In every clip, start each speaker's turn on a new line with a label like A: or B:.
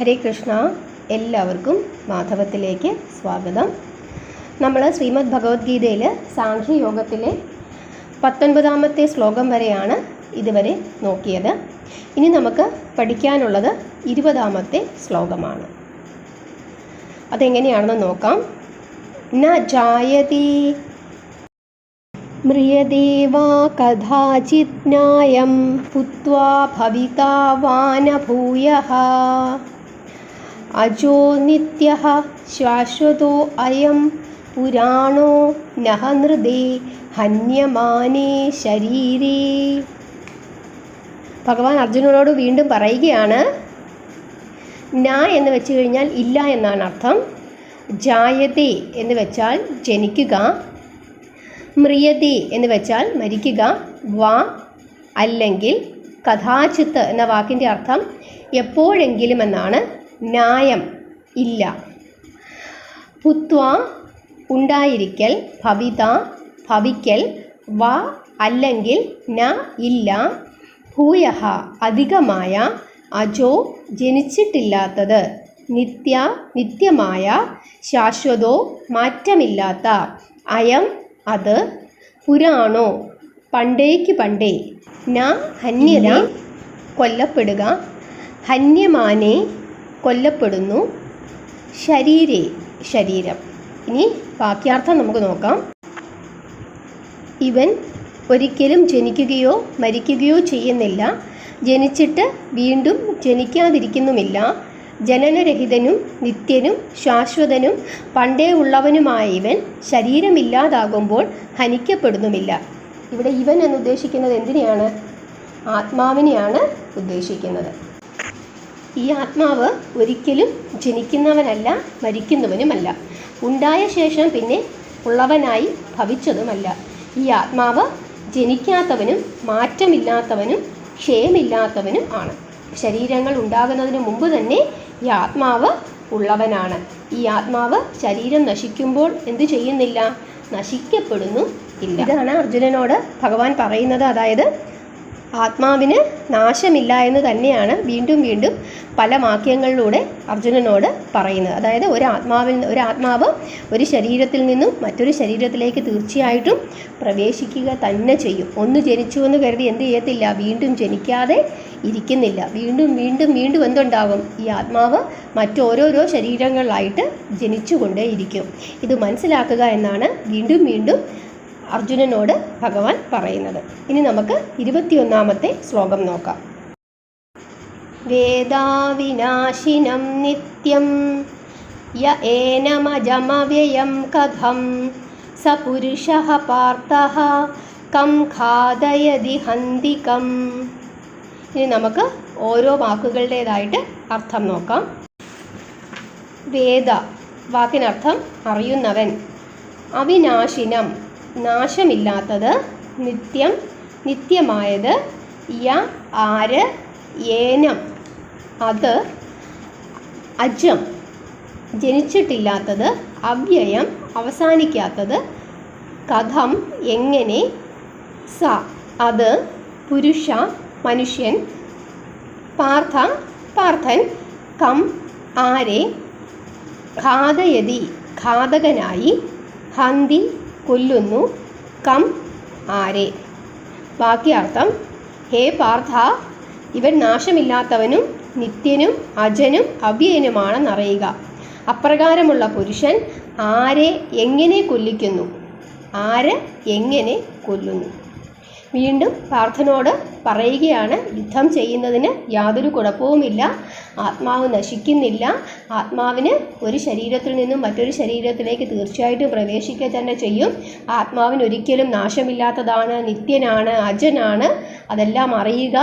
A: ഹരേ കൃഷ്ണ. എല്ലാവർക്കും മാധവത്തിലേക്ക് സ്വാഗതം. നമ്മൾ ശ്രീമദ് ഭഗവത്ഗീതയിൽ സാഖ്യയോഗത്തിലെ 19ാമത്തെ ശ്ലോകം വരെയാണ് ഇതുവരെ നോക്കിയത്. ഇനി നമുക്ക് പഠിക്കാനുള്ളത് 20ാമത്തെ ശ്ലോകമാണ്. അതെങ്ങനെയാണെന്ന് നോക്കാം. ന ജായതി മ്രിയതേ വാ കഥാചിത് ന്യായം ഭൂത്വാ ഭവിതാ വാ ന ഭൂയഃ അജോ നിത്യഃ ശാശ്വതോ അയം പുരാണോ നഹ നൃതേ ഹന്യമാനേ ശരീരേ. ഭഗവാൻ അർജുനനോട് വീണ്ടും പറയുകയാണ്. ന എന്ന് വെച്ച് കഴിഞ്ഞാൽ ഇല്ല എന്നാണ് അർത്ഥം. ജായതേ എന്ന് വെച്ചാൽ ജനിക്കുക, മ്രിയതേ എന്ന് വെച്ചാൽ മരിക്കുക, വാ അല്ലെങ്കിൽ കഥാചിത്ത് എന്ന വാക്കിൻ്റെ അർത്ഥം എപ്പോഴെങ്കിലും എന്നാണ്. ന്യായം ഇല്ല, ഭൂത്വ ഉണ്ടായിരിക്കൽ, ഭവിത ഭവിക്കൽ, വാ അല്ലെങ്കിൽ ന ഇല്ല, ഭൂയഃ അധികമായ, അജോ ജനിച്ചിട്ടില്ലാത്തത്, നിത്യ നിത്യമായ, ശാശ്വതോ മാറ്റമില്ലാത്ത, അയം അത്, പുരാണോ പണ്ടേക്ക് പണ്ടേ, ന ഹന്യത കൊല്ലപ്പെടുക, ഹന്യമാനെ കൊല്ലപ്പെടുന്നു, ശരീരേ ശരീരം. ഇനി വാക്യാർത്ഥം നമുക്ക് നോക്കാം. ഇവൻ ഒരിക്കലും ജനിക്കുകയോ മരിക്കുകയോ ചെയ്യുന്നില്ല, ജനിച്ചിട്ട് വീണ്ടും ജനിക്കാതിരിക്കുന്നുമില്ല, ജനനരഹിതനും നിത്യനും ശാശ്വതനും പണ്ടേ ഉള്ളവനുമായ ഇവൻ ശരീരമില്ലാതാകുമ്പോൾ ഹനിക്കപ്പെടുന്നുമില്ല. ഇവിടെ ഇവൻ എന്നുദ്ദേശിക്കുന്നത് എന്തിനെയാണ്? ആത്മാവിനെയാണ് ഉദ്ദേശിക്കുന്നത്. ഈ ആത്മാവ് ഒരിക്കലും ജനിക്കുന്നവനല്ല, മരിക്കുന്നവനുമല്ല, ഉണ്ടായ ശേഷം പിന്നെ ഉള്ളവനായി ഭവിച്ചതുമല്ല. ഈ ആത്മാവ് ജനിക്കാത്തവനും മാറ്റമില്ലാത്തവനും ക്ഷയമില്ലാത്തവനും ആണ്. ശരീരങ്ങൾ ഉണ്ടാകുന്നതിന് മുമ്പ് തന്നെ ഈ ആത്മാവ് ഉള്ളവനാണ്. ഈ ആത്മാവ് ശരീരം നശിക്കുമ്പോൾ എന്തു ചെയ്യുന്നില്ല? നശിക്കപ്പെടുന്നു ഇല്ല. ഇതാണ് അർജുനനോട് ഭഗവാൻ പറയുന്നത്. അതായത് ആത്മാവിന് നാശമില്ല എന്ന് തന്നെയാണ് വീണ്ടും വീണ്ടും പല വാക്യങ്ങളിലൂടെ അർജുനനോട് പറയുന്നത്. അതായത് ഒരാത്മാവ് ഒരു ശരീരത്തിൽ നിന്നും മറ്റൊരു ശരീരത്തിലേക്ക് തീർച്ചയായിട്ടും പ്രവേശിക്കുക തന്നെ ചെയ്യും. ഒന്ന് ജനിച്ചു എന്ന് കരുതി എന്ത് ചെയ്യത്തില്ല? വീണ്ടും ജനിക്കാതെ ഇരിക്കുന്നില്ല. വീണ്ടും വീണ്ടും വീണ്ടും എന്തുണ്ടാകും? ഈ ആത്മാവ് മറ്റോരോരോ ശരീരങ്ങളിലായിട്ട് ജനിച്ചുകൊണ്ടേയിരിക്കും. ഇത് മനസ്സിലാക്കുക എന്നാണ് വീണ്ടും വീണ്ടും അർജുനനോട് ഭഗവാൻ പറയുന്നത്. ഇനി നമുക്ക് 21ാമത്തെ ശ്ലോകം നോക്കാം. വേദാവിനാശിനം നിത്യം യ ഏനമജമവ്യയം കഥം സ പുരുഷഃ പാർത്ഥഃ കം ഖാദയതി ഹന്തികം. ഇനി നമുക്ക് ഓരോ വാക്കുകളുടേതായിട്ട് അർത്ഥം നോക്കാം. വേദ വാക്കിനർത്ഥം അറിയുന്നവൻ, അവിനാശിനം നാശമില്ലാത്തത്, നിത്യം നിത്യമായത്, യ ആര്, ഏനം അത്, അജം ജനിച്ചിട്ടില്ലാത്തത്, അവ്യയം അവസാനിക്കാത്തത്, കഥം എങ്ങനെ, സ അത്, പുരുഷ മനുഷ്യൻ, പാർത്ഥ പാർത്ഥൻ, കം ആരെ, ഘാതയതി ഘാതകനായി, ഹന്തി കൊല്ലുന്നു, കം ആരെ. വാക്യാർത്ഥം: ഹേ പാർത്ഥ, ഇവൻ നാശമില്ലാത്തവനും നിത്യനും അജനും അവ്യയനുമാണെന്നറിയുക. അപ്രകാരമുള്ള പുരുഷൻ ആരെ എങ്ങനെ കൊല്ലിക്കുന്നു? ആര് എങ്ങനെ കൊല്ലുന്നു? വീണ്ടും പാർത്ഥനോട് പറയുകയാണ്, യുദ്ധം ചെയ്യുന്നതിന് യാതൊരു കുഴപ്പവുമില്ല, ആത്മാവ് നശിക്കുന്നില്ല, ആത്മാവിന് ഒരു ശരീരത്തിൽ നിന്നും മറ്റൊരു ശരീരത്തിലേക്ക് തീർച്ചയായിട്ടും പ്രവേശിക്കുക തന്നെ ചെയ്യും. ആത്മാവിന് ഒരിക്കലും നാശമില്ലാത്തതാണ്, നിത്യനാണ്, അജനാണ്, അതെല്ലാം അറിയുക.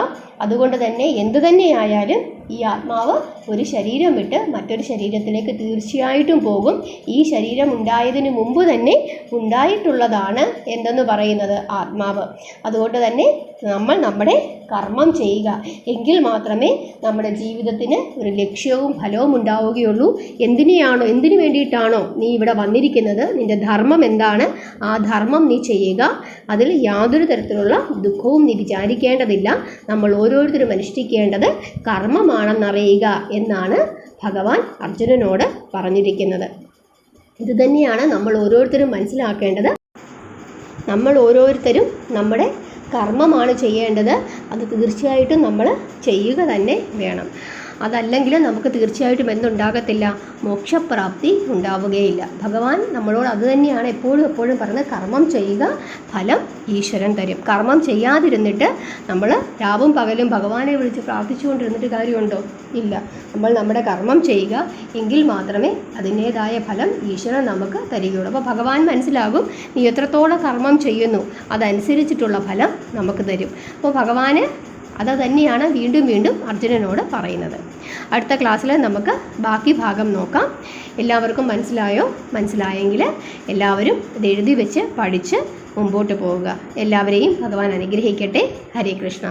A: അതുകൊണ്ട് തന്നെ എന്തു തന്നെയായാലും ഈ ആത്മാവ് ഒരു ശരീരം വിട്ട് മറ്റൊരു ശരീരത്തിലേക്ക് തീർച്ചയായിട്ടും പോകും. ഈ ശരീരം ഉണ്ടായതിനു മുമ്പ് തന്നെ ഉണ്ടായിട്ടുള്ളതാണ് എന്തെന്ന് പറയുന്നത് ആത്മാവ്. അതുകൊണ്ട് തന്നെ നമ്മൾ നമ്മുടെ കർമ്മം ചെയ്യുക. എങ്കിൽ മാത്രമേ നമ്മുടെ ജീവിതത്തിന് ഒരു ലക്ഷ്യവും ഫലവും ഉണ്ടാവുകയുള്ളൂ. എന്തിനു വേണ്ടിയിട്ടാണോ നീ ഇവിടെ വന്നിരിക്കുന്നത്, നിൻ്റെ ധർമ്മം എന്താണ്, ആ ധർമ്മം നീ ചെയ്യുക. അതിൽ യാതൊരു തരത്തിലുള്ള ദുഃഖവും നീ വിചാരിക്കേണ്ടതില്ല. നമ്മൾ ഓരോരുത്തരും അനുഷ്ഠിക്കേണ്ടത് കർമ്മമാണെന്നറിയുക എന്നാണ് ഭഗവാൻ അർജുനനോട് പറഞ്ഞിരിക്കുന്നത്. ഇത് തന്നെയാണ് നമ്മൾ ഓരോരുത്തരും മനസ്സിലാക്കേണ്ടത്. നമ്മൾ ഓരോരുത്തരും നമ്മുടെ കർമ്മമാണ് ചെയ്യേണ്ടത്. അത് തീർച്ചയായിട്ടും നമ്മൾ ചെയ്യുക തന്നെ വേണം. അതല്ലെങ്കിൽ നമുക്ക് തീർച്ചയായിട്ടും എന്തുണ്ടാകത്തില്ല, മോക്ഷപ്രാപ്തി ഉണ്ടാവുകയില്ല. ഭഗവാൻ നമ്മളോട് അത് തന്നെയാണ് എപ്പോഴും പറയുന്നത്, കർമ്മം ചെയ്യുക, ഫലം ഈശ്വരൻ തരും. കർമ്മം ചെയ്യാതിരുന്നിട്ട് നമ്മൾ രാവും പകലും ഭഗവാനെ വിളിച്ച് പ്രാർത്ഥിച്ചുകൊണ്ടിരുന്നിട്ട് കാര്യമുണ്ടോ? ഇല്ല. നമ്മൾ നമ്മുടെ കർമ്മം ചെയ്യുക, എങ്കിൽ മാത്രമേ അതിൻ്റേതായ ഫലം ഈശ്വരൻ നമുക്ക് തരികയുള്ളൂ. അപ്പോൾ ഭഗവാൻ മനസ്സിലാകും നീ എത്രത്തോളം കർമ്മം ചെയ്യുന്നു, അതനുസരിച്ചിട്ടുള്ള ഫലം നമുക്ക് തരും. അപ്പോൾ ഭഗവാന് അത് തന്നെയാണ് വീണ്ടും അർജുനനോട് പറയുന്നത്. അടുത്ത ക്ലാസ്സിൽ നമുക്ക് ബാക്കി ഭാഗം നോക്കാം. എല്ലാവർക്കും മനസ്സിലായോ? മനസ്സിലായെങ്കിൽ എല്ലാവരും ഇത് എഴുതി വെച്ച് പഠിച്ച് മുമ്പോട്ട് പോവുക. എല്ലാവരെയും ഭഗവാൻ അനുഗ്രഹിക്കട്ടെ. ഹരേ കൃഷ്ണ.